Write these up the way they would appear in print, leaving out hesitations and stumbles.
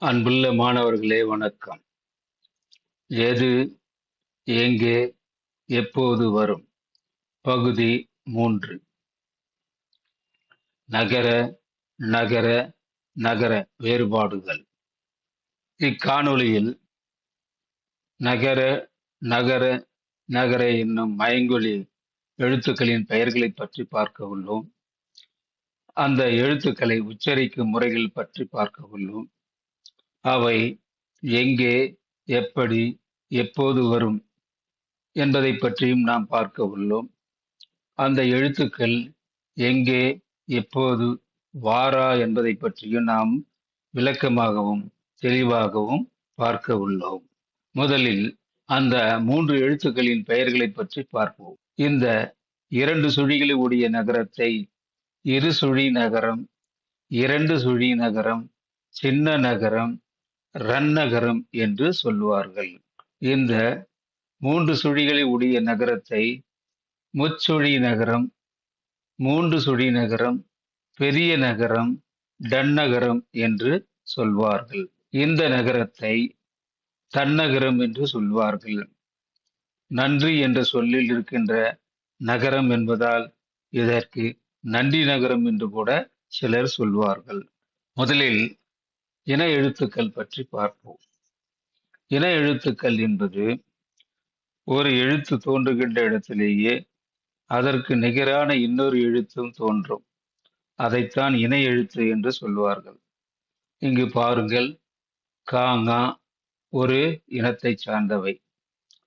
அன்புள்ள மாணவர்களே வணக்கம். எது, எங்கே, எப்போது வரும்? பகுதி 3. நகர, நகர, நகர வேறுபாடுகள். இக்காணொளியில் நகர, நகர, நகர என்னும் ஐங்கொலி எழுத்துக்களின் பெயர்களைப் பற்றி பார்க்க உள்ளோம். அந்த எழுத்துக்களை உச்சரிக்கும் முறைகள் பற்றி பார்க்க உள்ளோம். அவை எங்கே, எப்படி, எப்போது வரும் என்பதைப் பற்றியும் நாம் பார்க்க உள்ளோம். அந்த எழுத்துக்கள் எங்கே, எப்போது, வாரா என்பதைப் பற்றியும் நாம் விளக்கமாகவும் தெளிவாகவும் பார்க்க உள்ளோம். முதலில் அந்த 3 எழுத்துக்களின் பெயர்களைப் பற்றி பார்ப்போம். இந்த 2 சுழிகளை உடைய நகரத்தை இரு சுழி நகரம், 2 சுழி நகரம், சின்ன நகரம், ரன்னகரம் என்று சொல்வார்கள். இந்த 3 சுழிகளை உடைய நகரத்தை முச்சுழி நகரம், 3 சுழி நகரம், பெரிய நகரம், டன்னகரம் என்று சொல்வார்கள். இந்த நகரத்தை தன்னகரம் என்று சொல்வார்கள். நன்றி என்ற சொல்லில் இருக்கின்ற நகரம் என்பதால் இதற்கு நன்றி நகரம் என்று கூட சிலர் சொல்வார்கள். முதலில் இன எழுத்துக்கள் பற்றி பார்ப்போம். இன எழுத்துக்கள் என்பது ஒரு எழுத்து தோன்றுகின்ற இடத்திலேயே அதற்கு நிகரான இன்னொரு எழுத்தும் தோன்றும். அதைத்தான் இணை எழுத்து என்று சொல்வார்கள். இங்கு பாருங்கள், காங்கா ஒரு இனத்தை சார்ந்தவை,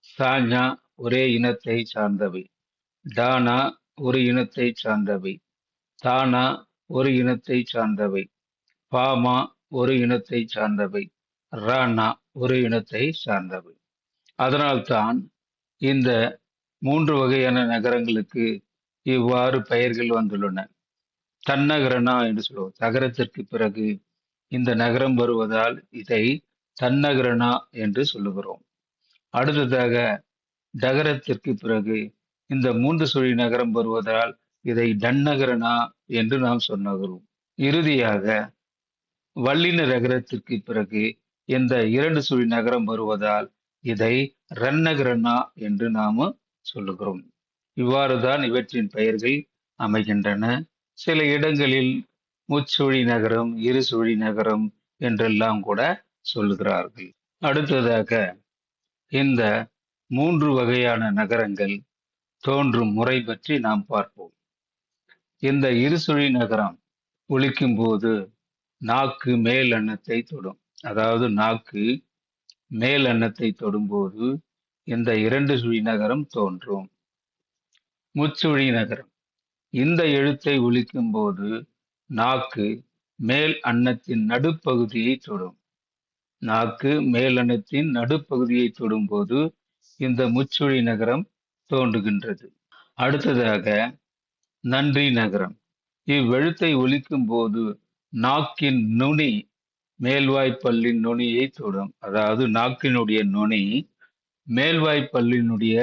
சாஞ்சா ஒரே இனத்தை சார்ந்தவை, டானா ஒரு இனத்தை சார்ந்தவை, தானா ஒரு இனத்தை சார்ந்தவை, பாமா ஒரு இனத்தை சார்ந்தவை, ரானா ஒரு இனத்தை சார்ந்தவை. அதனால்தான் இந்த 3 வகையான நகரங்களுக்கு இவ்வாறு பெயர்கள் வந்துள்ளன. தன்னகரனா என்று சொல்லுவோம். தகரத்திற்கு பிறகு இந்த நகரம் வருவதால் இதை தன்னகரனா என்று சொல்லுகிறோம். அடுத்ததாக டகரத்திற்கு பிறகு இந்த 3 சுழி நகரம் வருவதால் இதை டன்னகரனா என்று நாம் சொல்லுகிறோம். இறுதியாக வல்லின நகரத்திற்கு பிறகு இந்த 2 சுழி நகரம் வருவதால் இதை ரன்னகரனா என்று நாம சொல்லுகிறோம். இவ்வாறுதான் இவற்றின் பெயர்கள் அமைகின்றன. சில இடங்களில் முச்சுழி நகரம், இரு சுழி நகரம் என்றெல்லாம் கூட சொல்லுகிறார்கள். அடுத்ததாக இந்த 3 வகையான நகரங்கள் தோன்றும் முறை பற்றி நாம் பார்ப்போம். இந்த இருசுழி நகரம் ஒலிக்கும் போது நாக்கு மேல் அன்னத்தை தொடும். அதாவது நாக்கு மேல் அன்னத்தை தொடும்போது இந்த 2 சுழி நகரம் தோன்றும். முச்சுழி நகரம் இந்த எழுத்தை ஒலிக்கும் போது நாக்கு மேல் அன்னத்தின் நடுப்பகுதியை தொடும். நாக்கு மேல் அன்னத்தின் நடுப்பகுதியை தொடும்போது இந்த முச்சுழி நகரம் தோன்றுகின்றது. அடுத்ததாக நன்றி நகரம். இவ்வெழுத்தை ஒலிக்கும் போது நாக்கின் நுனி மேல்வாய்ப்பல்லின் நுனியை தொடும். அதாவது நாக்கினுடைய நுனி மேல்வாய்ப்பல்லினுடைய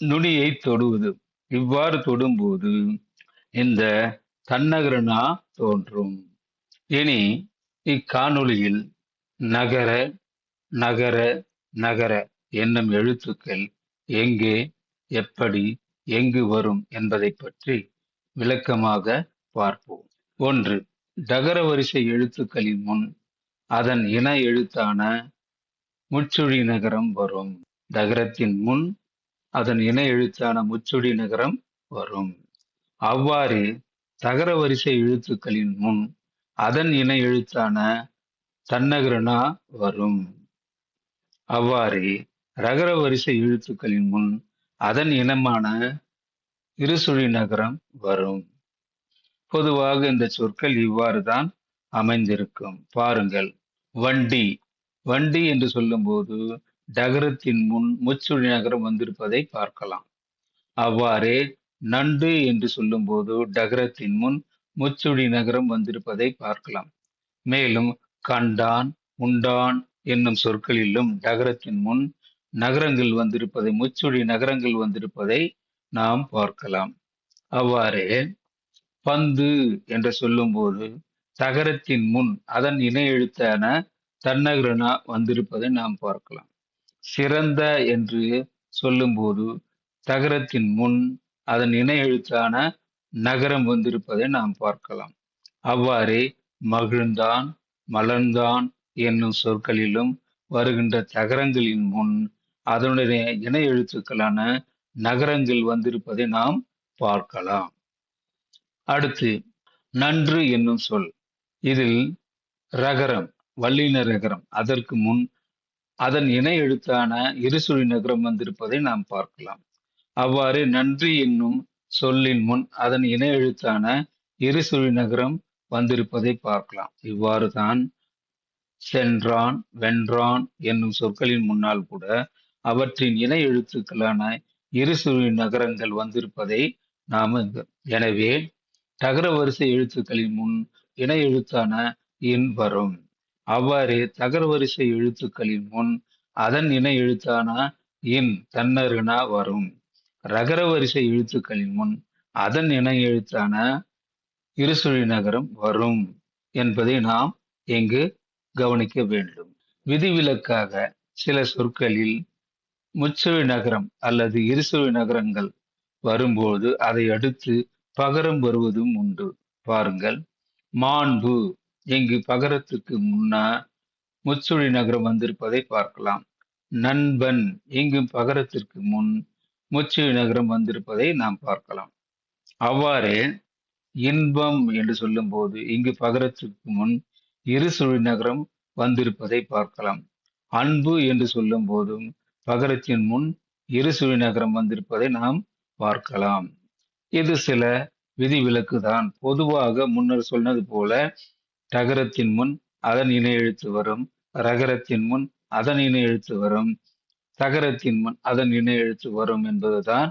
நுனியை தொடுவது. இவ்வாறு தொடும்போது இந்த தன்னகரனா தோன்றும். இனி இக்காணொளியில் நகர, நகர, நகர என்னும் எழுத்துக்கள் எங்கே, எப்படி, எங்கு வரும் என்பதை பற்றி விளக்கமாக பார்ப்போம். 1. டகர வரிசை எழுத்துக்களின் முன் அதன் இன எழுத்தான முச்சுழி நகரம் வரும். டகரத்தின் முன் அதன் இன எழுத்தான முச்சுழி நகரம் வரும். அவ்வாறு தகர வரிசை எழுத்துக்களின் முன் அதன் இன எழுத்தான தன்னகரனா வரும். அவ்வாறு ரகர வரிசை எழுத்துக்களின் முன் அதன் இனமான இருசுழி நகரம் வரும். பொதுவாக இந்த சொற்கள் இவ்வாறு தான் அமைந்திருக்கும். பாருங்கள், வண்டி. வண்டி என்று சொல்லும்போது டகரத்தின் முன் முச்சுழி நகரம் வந்திருப்பதை பார்க்கலாம். அவ்வாறே நண்டு என்று சொல்லும்போது டகரத்தின் முன் முச்சுழி நகரம் வந்திருப்பதை பார்க்கலாம். மேலும் கண்டான், உண்டான் என்னும் சொற்களிலும் டகரத்தின் முன் நகரங்கள் வந்திருப்பதை, முச்சுழி நகரங்கள் வந்திருப்பதை நாம் பார்க்கலாம். அவ்வாறே பந்து என்று சொல்லும்போது தகரத்தின் முன் அதன் இணை எழுத்தான தன்னகரனா வந்திருப்பதை நாம் பார்க்கலாம். சிறந்த என்று சொல்லும்போது தகரத்தின் முன் அதன் இணை எழுத்தான நகரம் வந்திருப்பதை நாம் பார்க்கலாம். அவ்வாறே மகிழ்ந்தான், மலர்ந்தான் என்னும் சொற்களிலும் வருகின்ற தகரங்களின் முன் அதனுடைய இணை எழுத்துக்களான நகரங்கள் வந்திருப்பதை நாம் பார்க்கலாம். அடுத்து நன்று என்னும் சொல். இதில் ரகரம், வல்லின ரகரம், அதற்கு முன் அதன் இணை எழுத்தான இருசுழி நகரம் வந்திருப்பதை நாம் பார்க்கலாம். அவ்வாறு நன்றி என்னும் சொல்லின் முன் அதன் இணை எழுத்தான இருசுழி நகரம் வந்திருப்பதை பார்க்கலாம். இவ்வாறு தான் சென்றான், வென்றான் என்னும் சொற்களின் முன்னால் கூட அவற்றின் இணை எழுத்துக்களான இருசுழி நகரங்கள் வந்திருப்பதை நாம் எனவே தகர வரிசை எழுத்துக்களின் முன் இணை எழுத்தான இன் வரும். அவ்வாறு தகர வரிசை எழுத்துக்களின் முன் அதன் இணை எழுத்தான இன் தன்னருணா வரும். ரகர வரிசை எழுத்துக்களின் முன் அதன் இணை எழுத்தான இருசுழி நகரம் வரும் என்பதை நாம் இங்கு கவனிக்க வேண்டும். விதிவிலக்காக சில சொற்களில் முச்சுழி நகரம் அல்லது இருசுழி நகரங்கள் வரும்போது அதை அடுத்து பகரம் வருவதும் உண்டு. பாருங்கள், மாண்பு இங்கு பகரத்துக்கு முன்னா முச்சுழி நகரம் வந்திருப்பதை பார்க்கலாம். நண்பன் இங்கு பகரத்திற்கு முன் முச்சுழி நகரம் வந்திருப்பதை நாம் பார்க்கலாம். அவ்வாறே இன்பம் என்று சொல்லும் போது இங்கு பகரத்திற்கு முன் இருசுழி நகரம் வந்திருப்பதை பார்க்கலாம். அன்பு என்று சொல்லும் போதும் பகரத்தின் முன் இருசுழி நகரம் வந்திருப்பதை நாம் பார்க்கலாம். இது சில விதிவிலக்கு தான். பொதுவாக முன்னர் சொன்னது போல தகரத்தின் முன் அதன் இணை எழுத்து வரும், ரகரத்தின் முன் அதன் இணை எழுத்து வரும், தகரத்தின் முன் அதன் இணை எழுத்து வரும் என்பதுதான்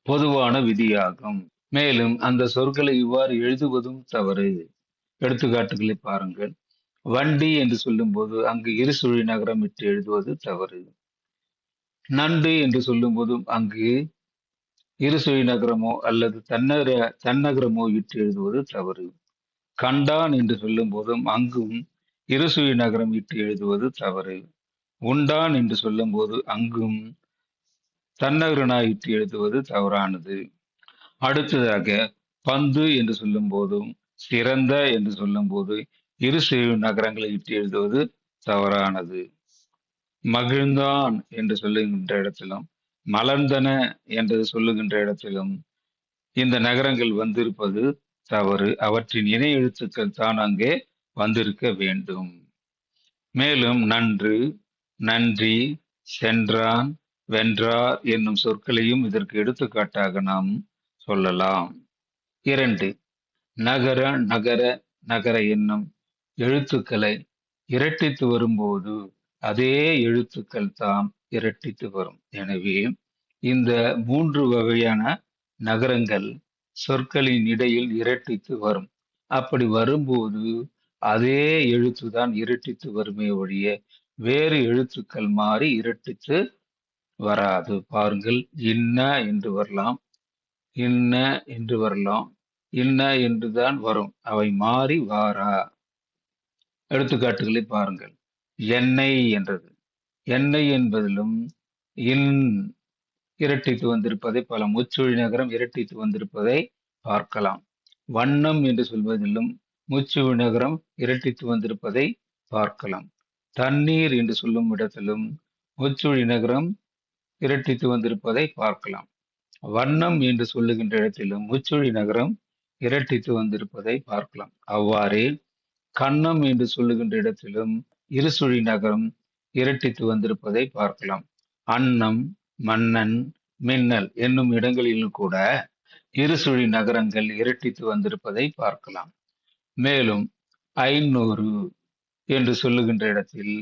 பொதுவான விதியாகும். மேலும் அந்த சொற்களை இவ்வாறு எழுதுவதும் தவறு. எடுத்துக்காட்டுகளை பாருங்கள். வண்டி என்று சொல்லும் போது அங்கு இருசுழி நகரம் இட்டு எழுதுவது தவறு. நண்டு என்று சொல்லும் போதும் அங்கு இருசுழி நகரமோ அல்லது தன்னகரமோ இட்டு எழுதுவது தவறு. கண்டான் என்று சொல்லும் போதும் அங்கும் இருசுழி நகரம் இட்டு எழுதுவது தவறு. உண்டான் என்று சொல்லும் போது அங்கும் தன்னகரனா இட்டு எழுதுவது தவறானது. அடுத்ததாக பந்து என்று சொல்லும் போதும் சிறந்த என்று சொல்லும் போது இருசுழி நகரங்களை இட்டு எழுதுவது தவறானது. மகிழ்ந்தான் என்று சொல்லுகின்ற இடத்திலும் மலர்ந்தன என்று சொல்லுகின்ற இடத்திலும் இந்த நகரங்கள் வந்திருப்பது தவறு. அவற்றின் இணை எழுத்துக்கள் தான் அங்கே வந்திருக்க வேண்டும். மேலும் நன்று, நன்றி, சென்றான், வென்றார் என்னும் சொற்களையும் இதற்கு எடுத்துக்காட்டாக நாம் சொல்லலாம். 2. நகர, நகர, நகர என்னும் எழுத்துக்களை இரட்டித்து வரும்போது அதே எழுத்துக்கள் தாம் இரட்டித்து வரும். எனவே இந்த 3 வகையான நகரங்கள் சொற்களின் இடையில் இரட்டித்து வரும். அப்படி வரும்போது அதே எழுத்துதான் இரட்டித்து வருமே ஒழிய வேறு எழுத்துக்கள் மாறி இரட்டித்து வராது. பாருங்கள், இன்ன என்று வரலாம், இன்ன என்று வரலாம், இன்ன என்றுதான் வரும். அவை மாறி வாரா. எடுத்துக்காட்டுகளை பாருங்கள். எண்ணெய் என்றது. எண்ணெய் என்பதிலும் இன் இரட்டித்து வந்திருப்பதை பல முச்சுழி நகரம் இரட்டித்து வந்திருப்பதை பார்க்கலாம். வண்ணம் என்று சொல்வதிலும் முச்சுழி நகரம் இரட்டித்து வந்திருப்பதை பார்க்கலாம். தண்ணீர் என்று சொல்லும் இடத்திலும் முச்சுழி நகரம் இரட்டித்து வந்திருப்பதை பார்க்கலாம். வண்ணம் என்று சொல்லுகின்ற இடத்திலும் முச்சுழி நகரம் இரட்டித்து வந்திருப்பதை பார்க்கலாம். அவ்வாறே கன்னம் என்று சொல்லுகின்ற இடத்திலும் இருசுழி நகரம் இரட்டித்து வந்திருப்பதை பார்க்கலாம். அன்னம், மன்னன், மின்னல் என்னும் இடங்களிலும் கூட இருசுழி நகரங்கள் இரட்டித்து வந்திருப்பதை பார்க்கலாம். மேலும் 500 என்று சொல்லுகின்ற இடத்தில்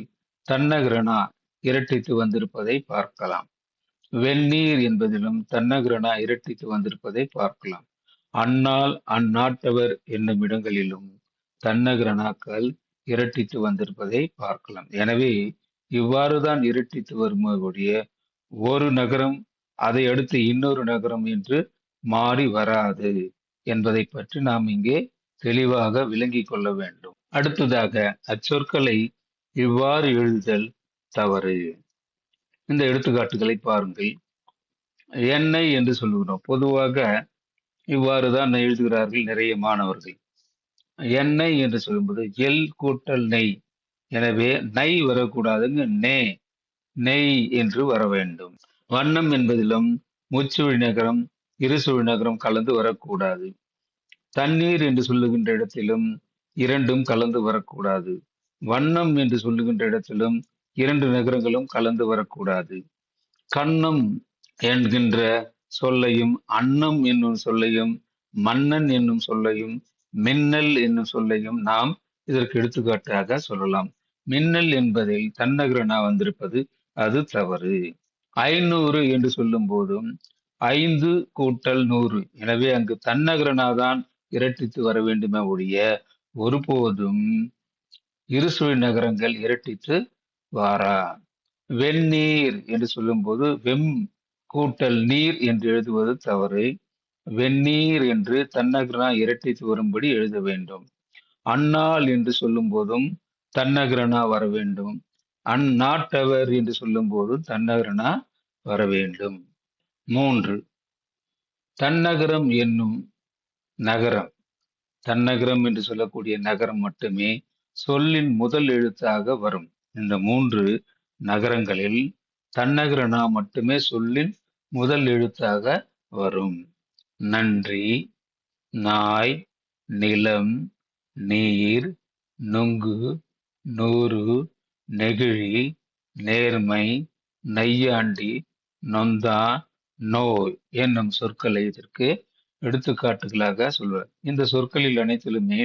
தன்னகரனா இரட்டித்து வந்திருப்பதை பார்க்கலாம். வெந்நீர் என்பதிலும் தன்னகரனா இரட்டித்து வந்திருப்பதை பார்க்கலாம். அந்நாள், அந்நாட்டவர் என்னும் இடங்களிலும் தன்னகரனாக்கள் இரட்டித்து வந்திருப்பதை பார்க்கலாம். எனவே இவ்வாறுதான் இரட்டித்து வரும்போது ஒரு நகரம் அதை அடுத்து இன்னொரு நகரம் என்று மாறி வராது என்பதை பற்றி நாம் இங்கே தெளிவாக விளங்கிக் கொள்ள வேண்டும். அடுத்ததாக அச்சொற்களை இவ்வாறு எழுதுதல் தவறு. இந்த எடுத்துக்காட்டுகளை பாருங்கள். எண்ணெய் என்று சொல்லுகிறோம். பொதுவாக இவ்வாறுதான் எழுதுகிறார்கள் நிறைய மாணவர்கள். எண்ணெய் என்று சொல்லும்போது எல் கூட்டல் நெய். எனவே நை வரக்கூடாதுங்க, நெய் என்று வர வேண்டும். வண்ணம் என்பதிலும் முச்சுழி நகரம் இருசுழி நகரம் கலந்து வரக்கூடாது. தண்ணீர் என்று சொல்லுகின்ற இடத்திலும் இரண்டும் கலந்து வரக்கூடாது. வண்ணம் என்று சொல்லுகின்ற இடத்திலும் இரண்டு நகரங்களும் கலந்து வரக்கூடாது. கன்னம் என்கின்ற சொல்லையும் அன்னம் என்னும் சொல்லையும் மன்னன் என்னும் சொல்லையும் மின்னல் என்னும் சொல்லையும் நாம் இதற்கு எடுத்துக்காட்டாக சொல்லலாம். மின்னல் என்பதில் தன்னகரனா வந்திருப்பது அது தவறு. 500 என்று சொல்லும் போதும் 5 கூட்டல் 100. எனவே அங்கு தன்னகரனாதான் இரட்டித்து வர வேண்டுமே ஒழிய ஒருபோதும் இருசுழி நகரங்கள் இரட்டித்து வாரா. வெந்நீர் என்று சொல்லும்போது வெம் கூட்டல் நீர் என்று எழுதுவது தவறு. வெந்நீர் என்று தன்னகரனா இரட்டித்து வரும்படி எழுத வேண்டும். அந்நாள் என்று சொல்லும் போதும் தன்னகரனா வர வேண்டும். அந்நாட்டவர் என்று சொல்லும் போது தன்னகரனா வர வேண்டும். 3. தன்னகரம் என்னும் நகரம். தன்னகரம் என்று சொல்லக்கூடிய நகரம் மட்டுமே சொல்லின் முதல் எழுத்தாக வரும். இந்த 3 நகரங்களில் தன்னகரனா மட்டுமே சொல்லின் முதல் எழுத்தாக வரும். நன்றி, நாய், நிலம், நீர், நுங்கு, நூறு, நெகிழி, நேர்மை, நையாண்டி, நொந்தா, நோய் என்னும் சொற்களை இதற்கு எடுத்துக்காட்டுகளாக சொல்வார். இந்த சொற்களில் அனைத்திலுமே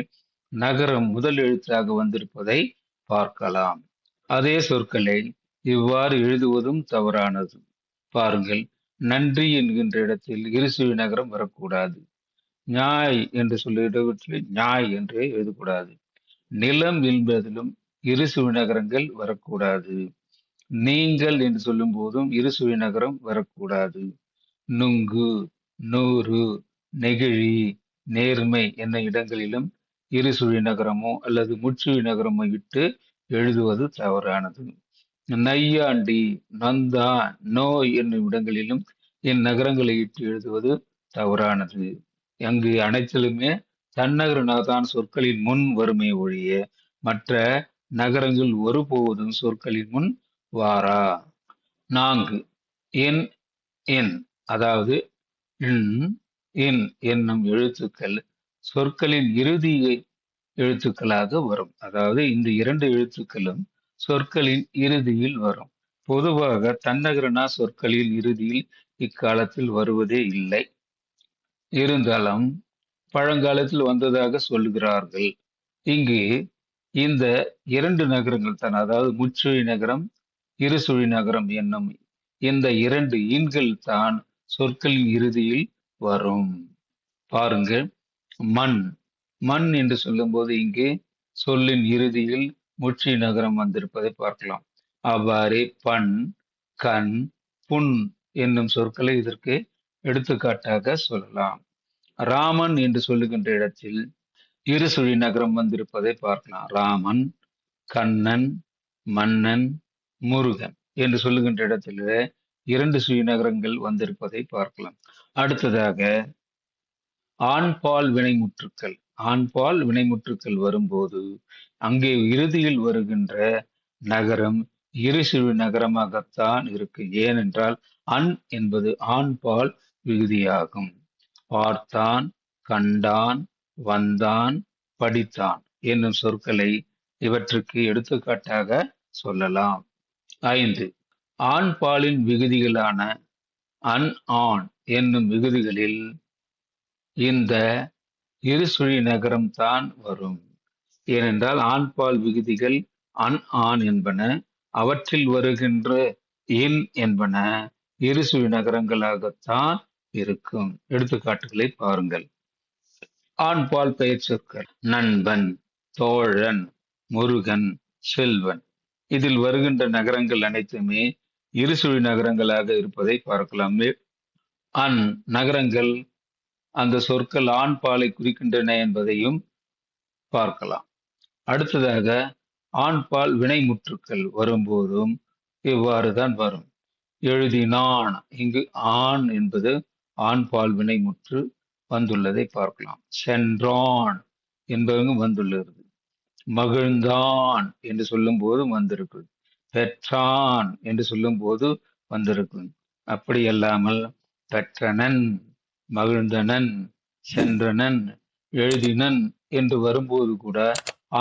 நகரம் முதல் எழுத்தாக வந்திருப்பதை பார்க்கலாம். அதே சொற்களை இவ்வாறு எழுதுவதும் தவறானது. பாருங்கள், நன்றி என்கின்ற இடத்தில் இருசுழி நகரம் வரக்கூடாது. ஞாய் என்று சொல்ல இடத்தில் ஞாய் என்று எழுதக்கூடாது. நிலம் என்பதிலும் இருசுழி நகரங்கள் வரக்கூடாது. நீங்கள் என்று சொல்லும் போதும் இருசுழி நகரம் வரக்கூடாது. நுங்கு, நூறு, நெகிழி, நேர்மை என்ன இடங்களிலும் இருசுழி நகரமோ அல்லது முச்சுழி நகரமோ இட்டு எழுதுவது தவறானது. நையாண்டி, நந்தா, நோய் என்னும் இடங்களிலும் இந்நகரங்களை இட்டு எழுதுவது தவறானது. அங்கு அனைத்திலுமே தன்னகரனாதான் சொற்களின் முன் வறுமை ஒழிய மற்ற நகரங்கள் ஒருபோதும் சொற்களின் முன் வாரா. 4. என் அதாவது இன் என்னும் எழுத்துக்கள் சொற்களின் இறுதி எழுத்துக்களாக வரும். அதாவது இந்த 2 எழுத்துக்களும் சொற்களின் இறுதியில் வரும். பொதுவாக தன்னகரனா சொற்களில் இறுதியில் இக்காலத்தில் வருவதே இல்லை. இருந்தாலும் பழங்காலத்தில் வந்ததாக சொல்லுகிறார்கள். இங்கு இந்த 2 நகரங்கள் தான், அதாவது முச்சுழி நகரம் இருசுழி நகரம் என்னும் இந்த 2 ஈன்கள் தான் சொற்களின் இறுதியில் வரும். பாருங்கள், மண் என்று சொல்லும்போது இங்கே சொல்லின் இறுதியில் முச்சுழி நகரம் வந்திருப்பதை பார்க்கலாம். அவ்வாறே பண், கண், புண் என்னும் சொற்களை இதற்கு எடுத்துக்காட்டாக சொல்லலாம். ராமன் என்று சொல்லுகின்ற இடத்தில் இருசுழி நகரம் வந்திருப்பதை பார்க்கலாம். ராமன், கண்ணன், மன்னன், முருகன் என்று சொல்லுகின்ற இடத்தில் 2 சுழி நகரங்கள் வந்திருப்பதை பார்க்கலாம். அடுத்ததாக ஆண்பால் வினைமுற்றுக்கள். ஆண்பால் வினைமுற்றுக்கள் வரும்போது அங்கே இறுதியில் வருகின்ற நகரம் இருசுழி நகரமாகத்தான் இருக்கு. ஏனென்றால் அன் என்பது ஆண்பால் விகுதியாகும். பார்த்தான், கண்டான், வந்தான், படித்தான் என்னும் சொற்களை இவற்றுக்கு எடுத்துக்காட்டாக சொல்லலாம். 5. ஆண் பாலின் விகுதிகளான அன், ஆண் என்னும் விகுதிகளில் இந்த இருசுழி நகரம் தான் வரும். ஏனென்றால் ஆண்பால் விகுதிகள் அன், ஆண் என்பன. அவற்றில் வருகின்ற இன் என்பன இருசுழி நகரங்களாகத்தான் இருக்கும். எடுத்துக்காட்டுகளை பாருங்கள். ஆண்பால் பெயர் சொற்கள் நண்பன், தோழன், முருகன், செல்வன். இதில் வருகின்ற நகரங்கள் அனைத்துமே இருசுழி நகரங்களாக இருப்பதை பார்க்கலாம். அன் நகரங்கள் அந்த சொற்கள் ஆண் பாலை குறிக்கின்றன என்பதையும் பார்க்கலாம். அடுத்ததாக ஆண்பால் வினைமுற்றுக்கள் வரும்போதும் இவ்வாறுதான் வரும். எழுதினான். இங்கு ஆண் என்பது ஆண்பால் வினைமுற்று வந்துள்ளதை பார்க்கலாம். சென்றான் என்பது வந்துள்ளது. மகிழ்ந்தான் என்று சொல்லும் போது வந்திருக்கு. பெற்றான் என்று சொல்லும் போது வந்திருக்கு. அப்படி அல்லாமல் பெற்றனன், மகிழ்ந்தனன், சென்றனன், எழுதினன் என்று வரும்போது கூட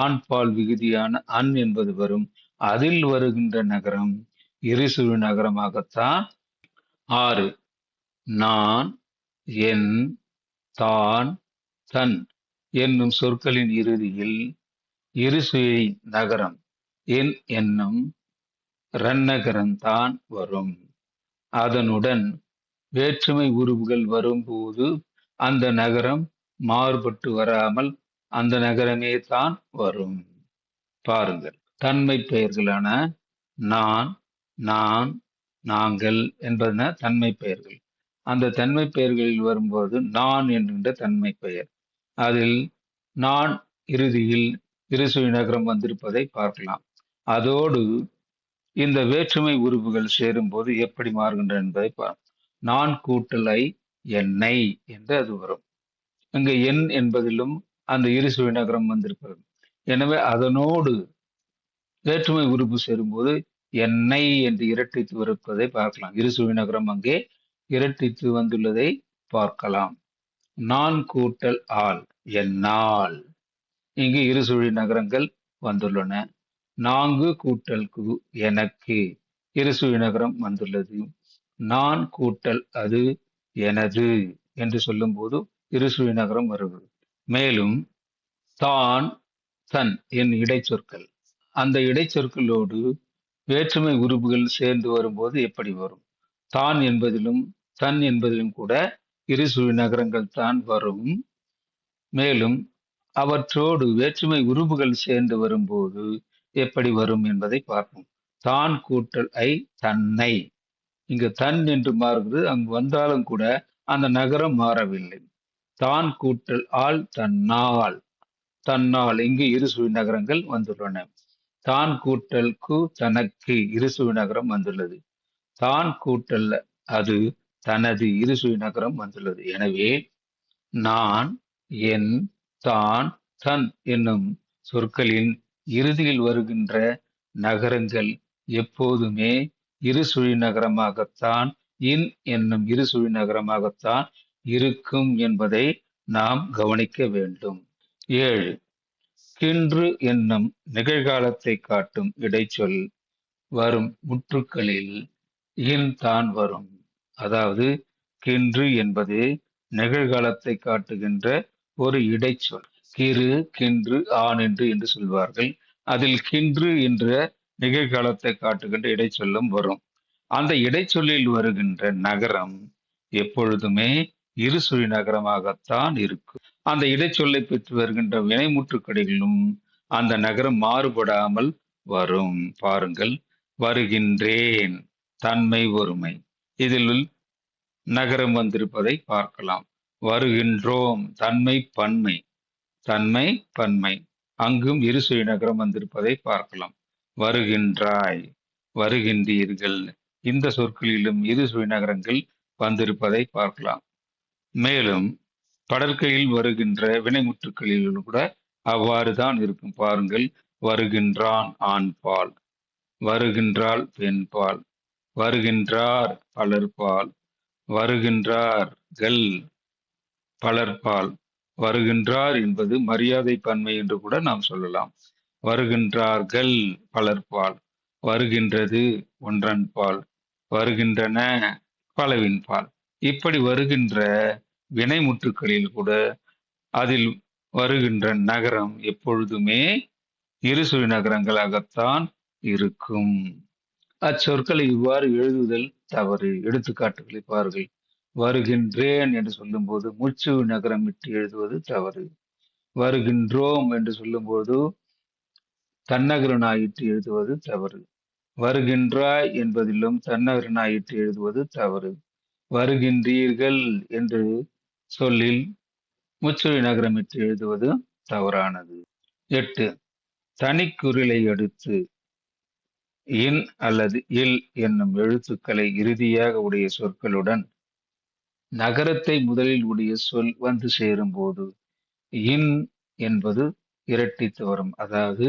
ஆண்பால் விகுதியான அன் என்பது வரும். அதில் வருகின்ற நகரம் இருசுழி நகரமாகத்தான். 6. நான், என், தான், தன் என்னும் சொற்களின் இறுதியில் இருசுழி நகரம் என் என்னும் ரன்னகரம்தான் வரும். அதனுடன் வேற்றுமை உருவுகள் வரும்போது அந்த நகரம் மாறுபட்டு வராமல் அந்த நகரமே தான் வரும். பாருங்கள், தன்மை பெயர்களான நான், நான், நாங்கள் என்பதன தன்மை பெயர்கள். அந்த தன்மை பெயர்களில் வரும்போது நான் என்கின்ற தன்மை பெயர், அதில் நான் இறுதியில் இருசுழி நகரம் வந்திருப்பதை பார்க்கலாம். அதோடு இந்த வேற்றுமை உறுப்புகள் சேரும்போது எப்படி மாறுகின்றன என்பதை பார்க்கலாம். நான் கூட்டல் ஐ என்னை என்று அது வரும். அங்கு எண் என்பதிலும் அந்த இருசுழி நகரம் வந்திருக்கிறது. எனவே அதனோடு வேற்றுமை உறுப்பு சேரும்போது என்னை என்று இரட்டித்து இருப்பதை பார்க்கலாம். இருசுழி நகரம் அங்கே இரட்டித்து வந்துள்ளதை பார்க்கலாம். நான் கூட்டல் ஆள் என்னால், இங்கு இருசுழி நகரங்கள் வந்துள்ளன. நான்கு கூட்டல் கு எனக்கு இருசுழி நகரம் வந்துள்ளது. நான் கூட்டல் அது எனது என்று சொல்லும் போது இருசுழி நகரம் வருகிறது. மேலும் தான், தன் என் இடைச்சொற்கள், அந்த இடைச்சொற்களோடு வேற்றுமை உறுப்புகள் சேர்ந்து வரும்போது எப்படி வரும்? தான் என்பதிலும் தன் என்பதிலும் கூட இருசுழி நகரங்கள் தான் வரும். மேலும் அவற்றோடு வேற்றுமை உறுப்புகள் சேர்ந்து வரும்போது எப்படி வரும் என்பதை பார்ப்போம். தான் கூட்டல் ஐ தன்னை, இங்கு தன் என்று மாறுகிறது. அங்கு வந்தாலும் கூட அந்த நகரம் மாறவில்லை. தான் கூட்டல் ஆள் தன்னால், தன்னால் இங்கு இருசுழி நகரங்கள் வந்துள்ளன. தான் கூட்டல் கு தனக்கு இருசுழி நகரம் வந்துள்ளது. தான் கூட்டல் அது தனது இருசுழி நகரம் வந்துள்ளது. எனவே நான், என், தான், தன் என்னும் சொற்களின் இறுதியில் வருகின்ற நகரங்கள் எப்போதுமே இருசுழி நகரமாகத்தான், இன் என்னும் இருசுழி நகரமாகத்தான் இருக்கும் என்பதை நாம் கவனிக்க வேண்டும். 7. கின்று என்னும் நிகழ்காலத்தை காட்டும் இடைச்சொல் வரும் முற்றுக்களில் இன் தான் வரும். அதாவது கின்று என்பது நிகழ்காலத்தை காட்டுகின்ற ஒரு இடைச்சொல். கிறு, கின்று, ஆனென்று என்று சொல்வார்கள். அதில் கின்று என்ற நிகழ்காலத்தை காட்டுகின்ற இடைச்சொல்லும் வரும். அந்த இடைச்சொல்லில் வருகின்ற நகரம் எப்பொழுதுமே இருசுழி நகரமாகத்தான் இருக்கும். அந்த இடைச்சொல்லை பெற்று வருகின்ற வினைமுற்றுக்கடிகளும் அந்த நகரம் மாறுபடாமல் வரும். பாருங்கள், வருகின்றேன் தன்மை ஒருமை, இதில் நகரம் வந்திருப்பதை பார்க்கலாம். வருகின்றோம் தன்மை பன்மை, தன்மை பன்மை, அங்கும் இருசுழி நகரம் வந்திருப்பதை பார்க்கலாம். வருகின்றாய், வருகின்றீர்கள், இந்த சொற்களிலும் இருசுழி நகரங்கள் வந்திருப்பதை பார்க்கலாம். மேலும் படற்கையில் வருகின்ற வினைமுற்றுக்களில் கூட அவ்வாறு தான் இருக்கும். பாருங்கள், வருகின்றான் ஆண்பால், வருகின்றாள் பெண்பால், வருகின்றார் பலர்பால், வருகின்றார்கள் பலர்பால். வருகின்றார் என்பது மரியாதை பன்மை என்று கூட நாம் சொல்லலாம். வருகின்றார்கள் பலர்பால், வருகின்றது ஒன்றன்பால், வருகின்றன பலவின்பால். இப்படி வருகின்ற வினைமுற்றுக்களில் கூட அதில் வருகின்ற நகரம் எப்பொழுதுமே இருசுழி நகரங்களாகத்தான் இருக்கும். அச்சொற்களை இவ்வாறு எழுதுதல் தவறு. எடுத்துக்காட்டுகளை பாருங்கள். வருகின்றேன் என்று சொல்லும்போது மூச்சு நகரம் விட்டு எழுதுவது தவறு. வருகின்றோம் என்று சொல்லும்போது தன்னகரனாயிட்டு எழுதுவது தவறு. வருகின்றாய் என்பதிலும் தன்னகரனாயிட்டு எழுதுவது தவறு. வருகின்றீர்கள் என்று சொல்லில் முச்சொலி நகரமிட்டு எழுதுவது தவறானது. 8. தனிக்குறிலை அடுத்து இன் அல்லது இல் என்னும் எழுத்துக்களை இறுதியாக உடைய சொற்களுடன் நகரத்தை முதலில் உடைய சொல் வந்து சேரும்போது இன் என்பது இரட்டித்து வரும். அதாவது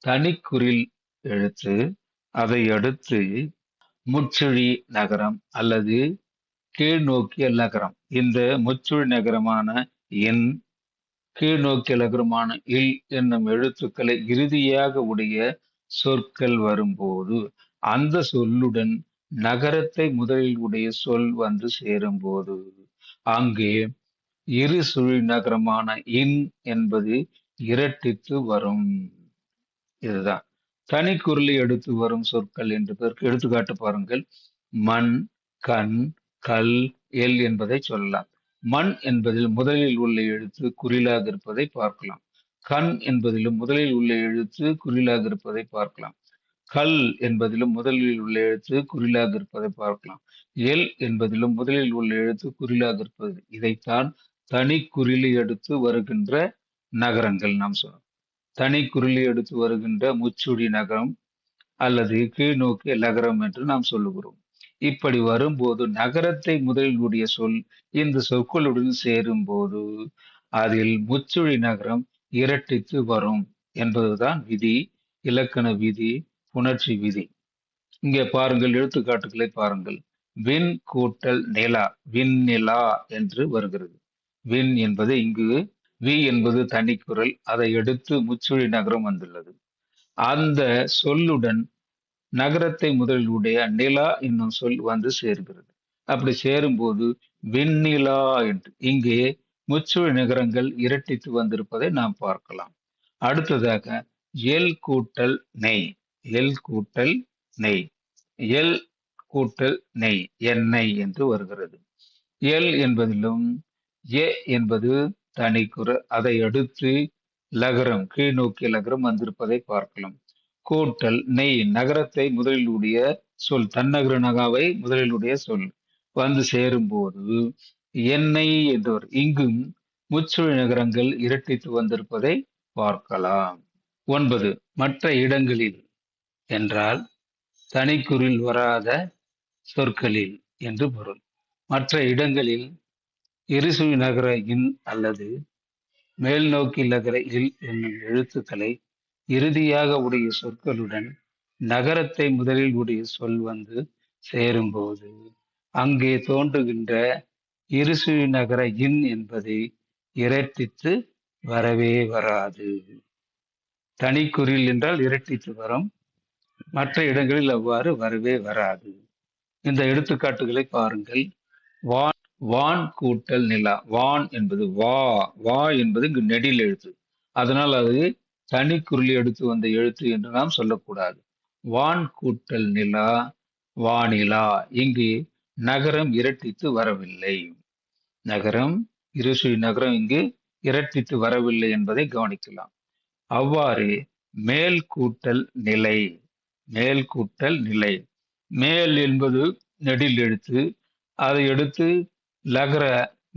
தனிக்குறில் எழுத்து, அதை அடுத்து முச்சுழி நகரம் அல்லது கீழ்நோக்கிய நகரம். இந்த முச்சுழி நகரமான இன், கீழ்நோக்கிய நகரமான இல் என்னும் எழுத்துக்களை இறுதியாக உடைய சொற்கள் வரும்போது அந்த சொல்லுடன் நகரத்தை முதலில் உடைய சொல் வந்து சேரும்போது அங்கே இரு சுழி நகரமான இன் என்பது இரட்டித்து வரும். இதுதான் தனிக்குறிலை எடுத்து வரும் சொற்கள் என்பதற்கு எடுத்துக்காட்டு பாருங்கள். மண், கண், கல், எல் என்பதை சொல்லலாம். மண் என்பதில் முதலில் உள்ள எழுத்து குறிலாக இருப்பதை பார்க்கலாம். கண் என்பதிலும் முதலில் உள்ள எழுத்து குறிலாக இருப்பதை பார்க்கலாம். கல் என்பதிலும் முதலில் உள்ள எழுத்து குறிலாக இருப்பதை பார்க்கலாம். எல் என்பதிலும் முதலில் உள்ள எழுத்து குறிலாக இருப்பது. இதைத்தான் தனிக்குறிலை எடுத்து வருகின்ற நகரங்கள் நாம் சொன்னோம். தனிக்குறிலை எடுத்து வருகின்ற முச்சுழி நகரம் அல்லது கீழ்நோக்கிய நகரம் என்று நாம் சொல்லுகிறோம். இப்படி வரும்போது நகரத்தை முதலில் உடைய சொல் இந்த சொற்களுடன் சேரும் போது அதில் முச்சுழி நகரம் இரட்டித்து வரும் என்பதுதான் விதி, இலக்கண விதி, புணர்ச்சி விதி. இங்கே பாருங்கள், எழுத்துக்காட்டுகளை பாருங்கள். விண் கூட்டல் நிலா, விண்ணிலா என்று வருகிறது. விண் என்பது இங்கு வி என்பது தனிக்குறள், அதை எடுத்து முச்சுழி நகரம் வந்துள்ளது. அந்த சொல்லுடன் நகரத்தை முதலில் உடைய நிலா என்னும் சொல் வந்து சேர்கிறது. அப்படி சேரும்போது விண்ணிலா என்று இங்கே முச்சுழி நகரங்கள் இரட்டித்து வந்திருப்பதை நாம் பார்க்கலாம். அடுத்ததாக எல் கூட்டல் நெய், எல் கூட்டல் நெய், எல் கூட்டல் நெய், எண்ணெய் என்று வருகிறது. எல் என்பதிலும் எ என்பது தனிக்குறள், அதை அடுத்து லகரம், கீழ்நோக்கிய லகரம் வந்திருப்பதை பார்க்கலாம். கூட்டல் நெய், நகரத்தை முதலில் உடைய சொல், தன்னகர நகாவை முதலில் உடைய சொல் வந்து சேரும் போது எண்ணெய் என்றவர். இங்கும் முச்சுழி நகரங்கள் இரட்டித்து வந்திருப்பதை பார்க்கலாம். 9. மற்ற இடங்களில் என்றால் தனிக்குறில் வராத சொற்களில் என்று பொருள். மற்ற இடங்களில் இருசுழி நகர இன் அல்லது மேல் நோக்கி நகர இல் என்னும் எழுத்துக்களை இறுதியாக உடைய சொற்களுடன் நகரத்தை முதலில் உடைய சொல் வந்து சேரும்போது அங்கே தோன்றுகின்ற இருசுழி நகர இன் என்பதை இரட்டித்து வரவே வராது. தனிக்குறில் என்றால் இரட்டித்து வரும், மற்ற இடங்களில் அவ்வாறு வரவே வராது. இந்த எடுத்துக்காட்டுகளை பாருங்கள். வான், வான் கூட்டல் நிலா. வான் என்பது வா, வா என்பது இங்கு நெடில் எழுத்து, அதனால் அது தனிக்குறில் எடுத்து வந்த எழுத்து என்று நாம் சொல்லக்கூடாது. வான் கூட்டல் நிலா, வானிலா. இங்கு நகரம் இரட்டித்து வரவில்லை. நகரம், இருசுழி நகரம் இங்கு இரட்டித்து வரவில்லை என்பதை கவனிக்கலாம். அவ்வாறு மேல் கூட்டல் நிலை, மேல் கூட்டல் நிலை, மேல் என்பது நெடில் எழுத்து, அதை எடுத்து லகர,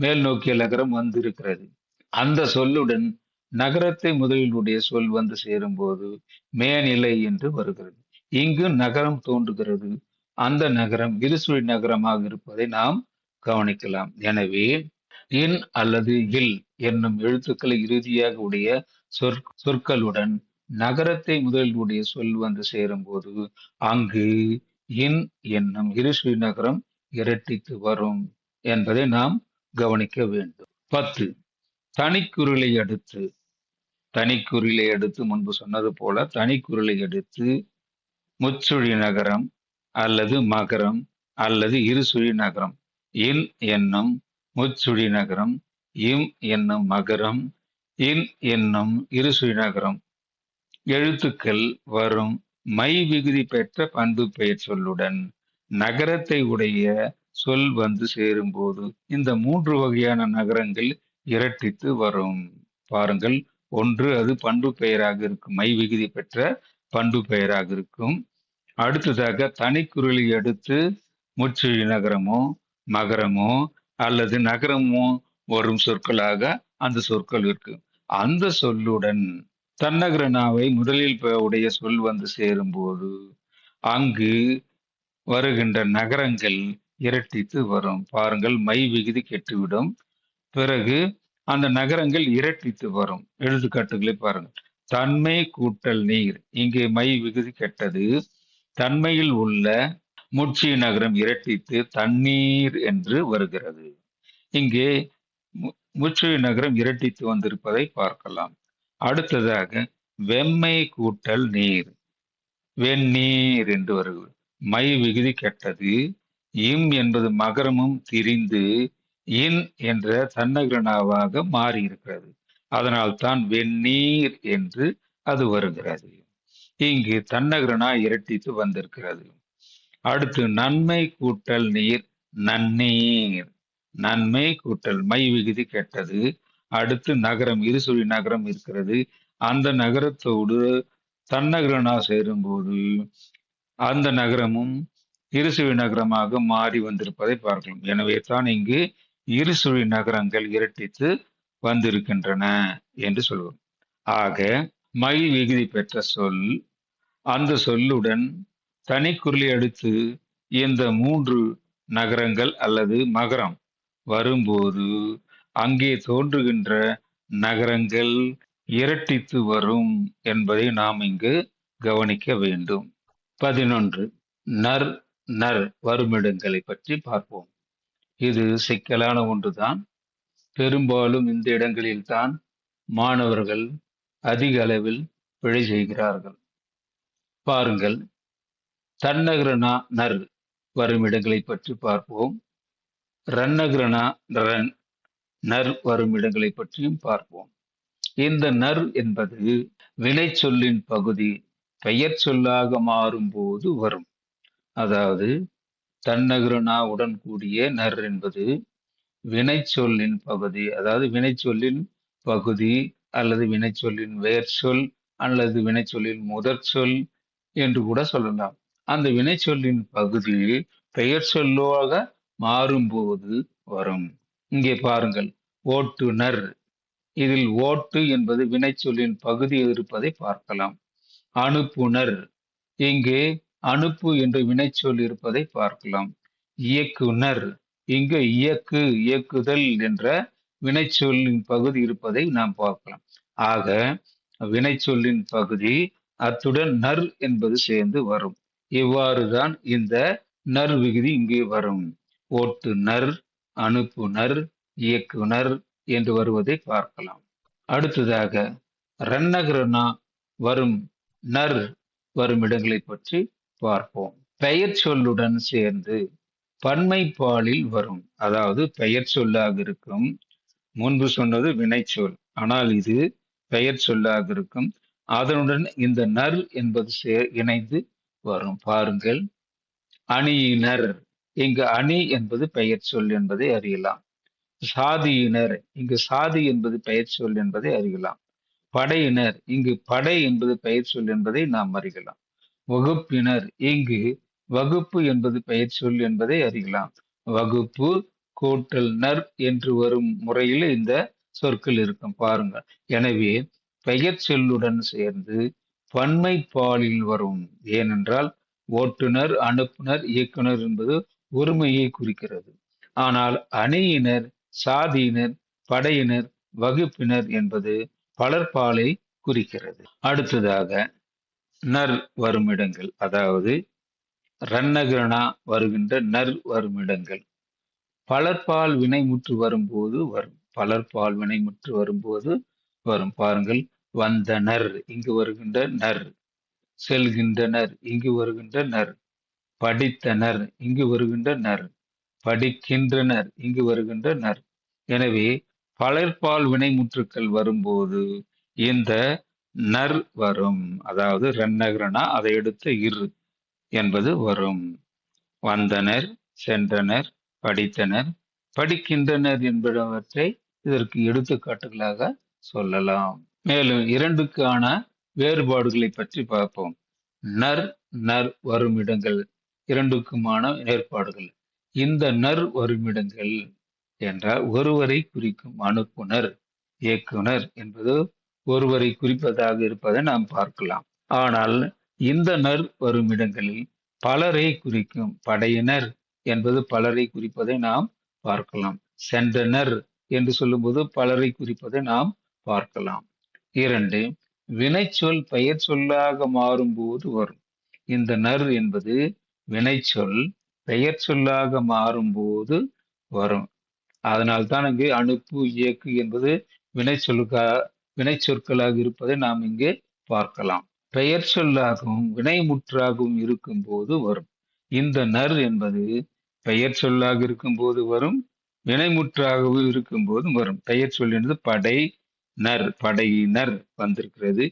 மேல் நோக்கிய லகரம் வந்திருக்கிறது. அந்த சொல்லுடன் நகரத்தை முதலில் உடைய சொல் வந்து சேரும்போது மேநிலை என்று வருகிறது. இங்கு நகரம் தோன்றுகிறது. அந்த நகரம் இருசுழி நகரமாக இருப்பதை நாம் கவனிக்கலாம். எனவே இன் அல்லது இல் என்னும் எழுத்துக்களை இறுதியாக உடைய சொற்களுடன் நகரத்தை முதலில் உடைய சொல் வந்து சேரும்போது அங்கு இன் என்னும் இருசுழி நகரம் இரட்டித்து வரும் என்பதை நாம் கவனிக்க வேண்டும். 10. தனிக்குறிலை அடுத்து, தனிக்குறிலை அடுத்து முன்பு சொன்னது போல தனிக்குறிலை அடுத்து முச்சுழி நகரம் அல்லது மகரம் அல்லது இருசுழி நகரம், இன் என்னும் முச்சுழி நகரம், இம் என்னும் மகரம், இன் என்னும் இருசுழி நகரம் எழுத்துக்கள் வரும் மை விகுதி பெற்ற பண்பு பெயர் சொல்லுடன் நகரத்தை உடைய சொல் வந்து சேரும் போது இந்த 3 வகையான நகரங்கள் இரட்டித்து வரும். பாருங்கள், ஒன்று அது பண்பு பெயராக இருக்கும், மை விகுதி பெற்ற பண்பு பெயராக இருக்கும். அடுத்ததாக தனிக்குறிலை அடுத்து முச்சுழி நகரமோ மகரமோ அல்லது நகரமோ வரும் சொற்களாக அந்த சொற்கள் இருக்கு. அந்த சொல்லுடன் தன்னகரனாவை முதலில் உடைய சொல் வந்து சேரும்போது அங்கு வருகின்ற நகரங்கள் இரட்டித்து வரும். பாருங்கள், மை விகுதி கெட்டுவிடும். பிறகு அந்த நகரங்கள் இரட்டித்து வரும். எடுத்துக்காட்டுகளை பாருங்கள். தன்மை கூட்டல் நீர். இங்கே மை விகுதி கெட்டது. தன்மையில் உள்ள முட்சி நகரம் இரட்டித்து தண்ணீர் என்று வருகிறது. இங்கே முற்று நகரம் இரட்டித்து வந்திருப்பதை பார்க்கலாம். அடுத்ததாக வெம்மை கூட்டல் நீர், வெந்நீர் என்று வருகிறது. மை விகுதி கெட்டது. இம் என்பது மகரமும் திரிந்து இன் என்ற தன்னகரனாவாக மாறி இருக்கிறது. அதனால் தான் வெந்நீர் என்று அது வருகிறது. இங்கு தன்னகரனா இரட்டித்து வந்திருக்கிறது. அடுத்து நன்மை கூட்டல் நீர், நன்னீர். நன்மை கூட்டல் மை விகுதி கெட்டது. அடுத்து நகரம், இருசுழி நகரம் இருக்கிறது. அந்த நகரத்தோடு தன்னகரனா சேரும்போது அந்த நகரமும் இருசுழி நகரமாக மாறி வந்திருப்பதை பார்க்கலாம். எனவே தான் இங்கு இருசுழி நகரங்கள் இரட்டித்து வந்திருக்கின்றன என்று சொல்வோம். ஆக மை விகுதி பெற்ற சொல், அந்த சொல்லுடன் தனிக்குறிலை அடுத்து இந்த 3 நகரங்கள் அல்லது மகரம் வரும்போது அங்கே தோன்றுகின்ற நகரங்கள் இரட்டித்து வரும் என்பதை நாம் இங்கு கவனிக்க வேண்டும். 11. நர் நர் வருமிடங்களை பற்றி பார்ப்போம். இது சிக்கலான ஒன்றுதான். பெரும்பாலும் இந்த இடங்களில்தான் மாணவர்கள் அதிக அளவில் பிழை செய்கிறார்கள். பாருங்கள், தன்னகரனா நர் வருமிடங்களை பற்றி பார்ப்போம். ரன்னகரனா ரன் நர் வருமிடங்களை பற்றியும் பார்ப்போம். இந்த நர் என்பது வினை சொல்லின் பகுதி பெயர் சொல்லாக மாறும்போது வரும். அதாவது தன்னகரனாவுடன் கூடிய நர் என்பது வினை சொல்லின் பகுதி, அதாவது வினை சொல்லின் பகுதி அல்லது வினை சொல்லின் வேர் சொல் அல்லது வினை சொல்லின் முதற் சொல் என்று கூட சொல்லலாம். அந்த வினை சொல்லின் பகுதி பெயர் சொல்லாக மாறும்போது வரும். இங்கே பாருங்கள், ஓட்டுநர். இதில் ஓட்டு என்பது வினை சொல்லின் பகுதி இருப்பதை பார்க்கலாம். அனுப்புனர், இங்கே அனுப்பு என்ற வினைச்சொல் இருப்பதை பார்க்கலாம். இயக்குனர், இங்கு இயக்கு, இயக்குதல் என்ற வினைச்சொல்லின் பகுதி இருப்பதை நாம் பார்க்கலாம். ஆக வினைச்சொல்லின் பகுதி அத்துடன் நர் என்பது சேர்ந்து வரும். இவ்வாறுதான் இந்த நர் விகுதி இங்கே வரும். ஓட்டுநர், அனுப்புனர், இயக்குனர் என்று வருவதை பார்க்கலாம். அடுத்ததாக ரன்னகரனா வரும் நர் வரும் இடங்களை பற்றி பார்ப்போம். பெயர் சொல்லுடன் சேர்ந்து பன்மை பாலில் வரும். அதாவது பெயர் சொல்லாக இருக்கும். முன்பு சொன்னது வினைச்சொல், ஆனால் இது பெயர் சொல்லாக இருக்கும். அதனுடன் இந்த நர் என்பது இணைந்து வரும். பாருங்கள், அணியினர். இங்கு அணி என்பது பெயர் சொல் என்பதை அறியலாம். சாதியினர், இங்கு சாதி என்பது பெயர் சொல் என்பதை அறியலாம். படையினர், இங்கு படை என்பது பெயர் சொல் என்பதை நாம் அறியலாம். வகுப்பினர், இங்கு வகுப்பு என்பது பெயர் சொல் என்பதை அறியலாம். வகுப்பு கூட்டல் நர் என்று வரும் முறையில் இந்த சொற்கள் இருக்கும். பாருங்கள், எனவே பெயர் சொல்லுடன் சேர்ந்து பன்மை பாலில் வரும். ஏனென்றால் ஓட்டுநர், அனுப்புனர், இயக்குனர் என்பது ஒருமையை குறிக்கிறது. ஆனால் அணியினர், சாதியினர், படையினர், வகுப்பினர் என்பது பலர்பாலை குறிக்கிறது. அடுத்ததாக நர் வருமிடங்கள், அதாவது ரன்னகரனா வருகின்ற நர் வருமிடங்கள் பலர்பால் வினைமுற்று வரும்போது வரும். பலர்பால் வினைமுற்று வரும்போது வரும். பாருங்கள், வந்தனர், இங்கு வருகின்ற நர். செல்கின்றனர், இங்கு வருகின்ற நர். படித்தனர், இங்கு வருகின்ற நர். படிக்கின்றனர், இங்கு வருகின்ற நர். எனவே பலர்பால் வினைமுற்றுக்கள் வரும்போது இந்த நர் வரும். அதாவது ரன்னகரனா அதை எடுத்த இரு என்பது வரும். வந்தனர், சென்றனர், படித்தனர், படிக்கின்றனர் என்பவற்றை இதற்கு எடுத்துக்காட்டுகளாக சொல்லலாம். மேலும் இரண்டுக்கான வேறுபாடுகளை பற்றி பார்ப்போம். நர் நர் வருமிடங்கள் இரண்டுக்குமான ஏற்பாடுகள். இந்த நர் வருமிடங்கள் என்றால் ஒருவரை குறிக்கும். அனுப்புனர், இயக்குனர் என்பது ஒருவரை குறிப்பதாக இருப்பதை நாம் பார்க்கலாம். ஆனால் இந்த நர் வரும் இடங்களில் பலரை குறிக்கும். படையினர் என்பது பலரை குறிப்பதை நாம் பார்க்கலாம். சென்றனர் என்று சொல்லும்போது பலரை குறிப்பதை நாம் பார்க்கலாம். 2, வினைச்சொல் பெயர் சொல்லாக மாறும்போது வரும். இந்த நர் என்பது வினைச்சொல் பெயர் சொல்லாக மாறும்போது வரும். அதனால்தான் இங்கு அனுப்பு, இயக்கு என்பது வினைச்சொற்களாக இருப்பதை நாம் இங்கே பார்க்கலாம். பெயர் சொல்லாகவும் வினைமுற்றாகவும் இருக்கும்போது வரும். இந்த நர் என்பது பெயர் சொல்லாக இருக்கும்போது வரும், வினைமுற்றாகவும் இருக்கும்போது வரும். பெயர் சொல் என்பது படை நர், படையினர் வந்திருக்கிறது.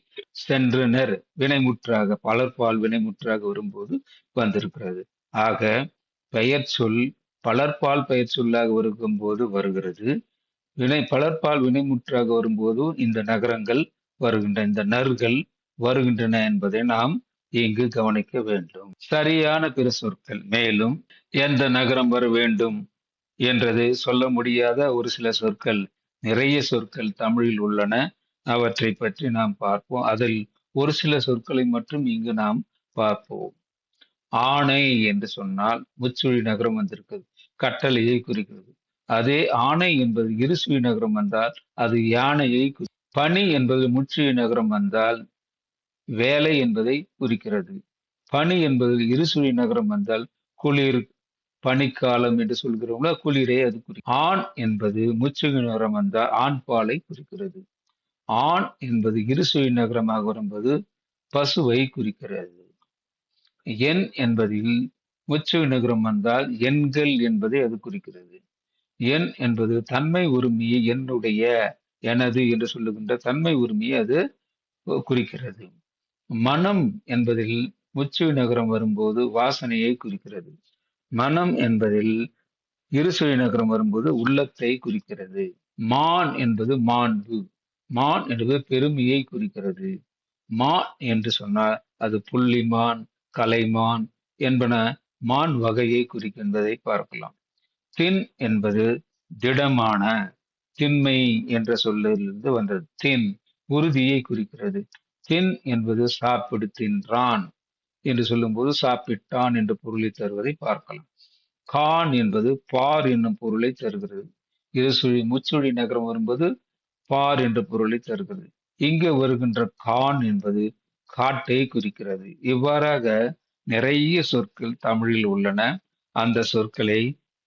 சென்றனர் வினைமுற்றாக, பலர்பால் வினைமுற்றாக வரும்போது வந்திருக்கிறது. ஆக பெயர் சொல் பலர்பால் பெயர் சொல்லாக இருக்கும்போது வருகிறது. பலர்பால் வினைமுற்றாக வரும்போது இந்த நகரங்கள் வருகின்றன, இந்த நர்கள் வருகின்றன என்பதை நாம் இங்கு கவனிக்க வேண்டும். சரியான பிற சொற்கள். மேலும் எந்த நகரம் வர வேண்டும் என்றது சொல்ல முடியாத ஒரு சில சொற்கள், நிறைய சொற்கள் தமிழில் உள்ளன. அவற்றை பற்றி நாம் பார்ப்போம். அதில் ஒரு சில சொற்களை மட்டும் இங்கு நாம் பார்ப்போம். ஆணை என்று சொன்னால் முச்சுழி நகரம் வந்திருக்கிறது, கட்டளையை குறிக்கிறது. அதே ஆணை என்பது இருசுழி நகரம் வந்தால் அது யானையை பனி என்பது முற்றுழி நகரம் வந்தால் வேலை என்பதை குறிக்கிறது. பனி என்பது இருசுழி நகரம் வந்தால் குளிர், பனிக்காலம் என்று சொல்கிறோம்ல, குளிரை அது குறிக்கும். ஆண் என்பது முச்சுழி நகரம் வந்தால் ஆண் பாலை குறிக்கிறது. ஆண் என்பது இருசுழி நகரமாக வரும்போது பசுவை குறிக்கிறது. எண் என்பதில் முச்சுழி நகரம் வந்தால் எண்கள் என்பதை அது குறிக்கிறது. என் என்பது தன்மை உரிமையை, என்னுடைய, எனது என்று சொல்லுகின்ற தன்மை உரிமையை அது குறிக்கிறது. மனம் என்பதில் முச்சுழி நகரம் வரும்போது வாசனையை குறிக்கிறது. மனம் என்பதில் இருசுழி நகரம் வரும்போது உள்ளத்தை குறிக்கிறது. மான் என்பது மாண்பு, மான் என்பது பெருமையை குறிக்கிறது. மான் என்று சொன்னால் அது புள்ளிமான், கலைமான் என்பன மான் வகையை குறிக்கின்றதை பார்க்கலாம். தின் என்பது திடமான, திண்மை என்ற சொல்லிலிருந்து வந்தது. தின் உறுதியை குறிக்கிறது. தின் என்பது சாப்பிடு, தின்றான் என்று சொல்லும்போது சாப்பிட்டான் என்ற பொருளை தருவதை பார்க்கலாம். கான் என்பது பார் என்னும் பொருளை தருகிறது. இருசுழி முச்சுழி நகரம் வரும்போது பார் என்ற பொருளை தருகிறது. இங்கு வருகின்ற கான் என்பது காட்டை குறிக்கிறது. இவ்வாறாக நிறைய சொற்கள் தமிழில் உள்ளன. அந்த சொற்களை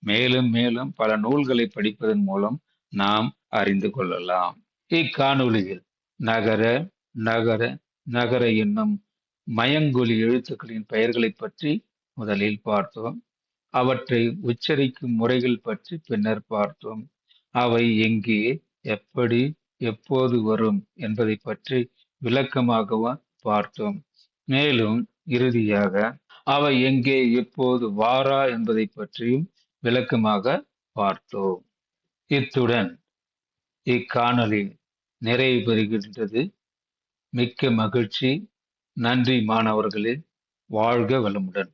மேலும் மேலும் பல நூல்களை படிப்பதன் மூலம் நாம் அறிந்து கொள்ளலாம். இக்காணொளியில் நகர, நகர, நகர என்னும் மயங்கொலி எழுத்துக்களின் பெயர்களை பற்றி முதலில் பார்த்தோம். அவற்றை உச்சரிக்கும் முறைகள் பற்றி பின்னர் பார்த்தோம். அவை எங்கே, எப்படி, எப்போது வரும் என்பதை பற்றி விளக்கமாகவும் பார்த்தோம். மேலும் இறுதியாக அவை எங்கே, எப்போது வாரா என்பதை பற்றியும் விளக்கமாக பார்த்தோம். இத்துடன் இக்காணொளி நிறைவு பெறுகின்றது. மிக்க மகிழ்ச்சி. நன்றி மாணவர்களே. வாழ்க வளமுடன்.